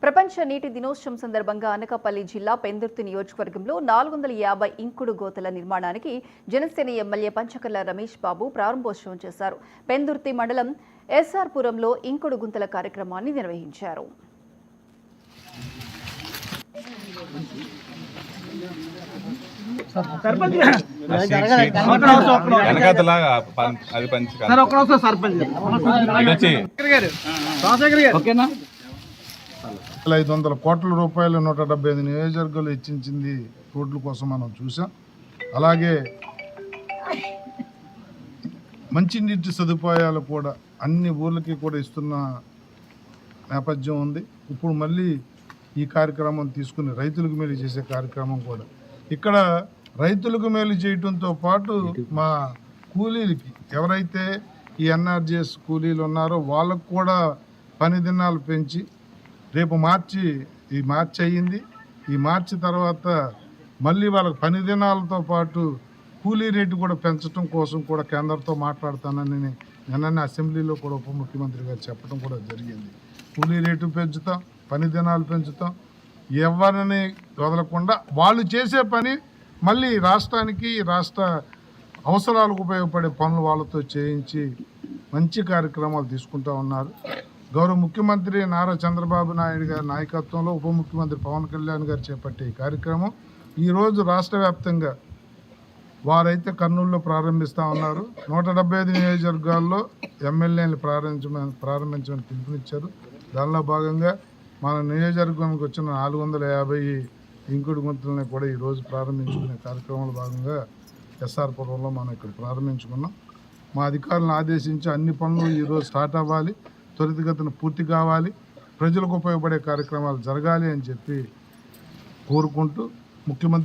ప్రపంచ నీటి దినోత్సవం సందర్భంగా అనకాపల్లి జిల్లా పెందుర్తి నియోజకవర్గంలో 450 ఇంకుడు గోతల నిర్మాణానికి జనసేన ఎమ్మెల్యే పంచకర్ల రమేష్ బాబు ప్రారంభోత్సవం చేశారు. పెందుర్తి మండలం ఎస్ఆర్ పురంలో ఇంకుడు గుంతల కార్యక్రమాన్ని నిర్వహించారు. ₹500 కోట్ల 175 నియోజకవర్గాలు హెచ్చించింది రోడ్ల కోసం మనం చూసాం. అలాగే మంచినీటి సదుపాయాలు కూడా అన్ని ఊర్లకి కూడా ఇస్తున్న నేపథ్యం ఉంది. ఇప్పుడు మళ్ళీ ఈ కార్యక్రమం తీసుకుని రైతులకు మేలు చేసే కార్యక్రమం కూడా ఇక్కడ రైతులకు మేలు చేయడంతో పాటు మా కూలీలకి ఎవరైతే ఈ ఎన్ఆర్జీఎస్ కూలీలు ఉన్నారో వాళ్ళకు కూడా పని దినాలు పెంచి రేపు ఈ మార్చి అయ్యింది. ఈ మార్చి తర్వాత మళ్ళీ వాళ్ళకి పని దినాలతో పాటు కూలీ రేటు కూడా పెంచడం కోసం కూడా కేంద్రంతో మాట్లాడుతానని నిన్న అసెంబ్లీలో కూడా ఉప ముఖ్యమంత్రి గారు చెప్పడం కూడా జరిగింది. కూలీ రేటు పెంచుతాం, పని దినాలు పెంచుతాం, ఎవరిని వదలకుండా వాళ్ళు చేసే పని మళ్ళీ రాష్ట్రానికి రాష్ట్ర అవసరాలకు ఉపయోగపడే పనులు వాళ్ళతో చేయించి మంచి కార్యక్రమాలు తీసుకుంటూ ఉన్నారు. గౌరవ ముఖ్యమంత్రి నారా చంద్రబాబు నాయుడు గారి నాయకత్వంలో ఉప ముఖ్యమంత్రి పవన్ కళ్యాణ్ గారు చేపట్టే ఈ కార్యక్రమం ఈరోజు రాష్ట్ర వ్యాప్తంగా వారైతే కర్నూలులో ప్రారంభిస్తూ ఉన్నారు. 175 నియోజకవర్గాల్లో ఎమ్మెల్యేలు ప్రారంభించమని పిలుపునిచ్చారు. దానిలో భాగంగా మన నియోజకవర్గానికి వచ్చిన 450 ఇంకుడు గుంతలని కూడా ఈరోజు ప్రారంభించుకునే కార్యక్రమంలో భాగంగా ఎస్ఆర్ పురంలో మనం ఇక్కడ ప్రారంభించుకున్నాం. మా అధికారులను ఆదేశించి అన్ని పనులు ఈరోజు స్టార్ట్ అవ్వాలి, త్వరితగతిన పూర్తి కావాలి, ప్రజలకు ఉపయోగపడే కార్యక్రమాలు జరగాలి అని చెప్పి కోరుకుంటూ ముఖ్యమంత్రి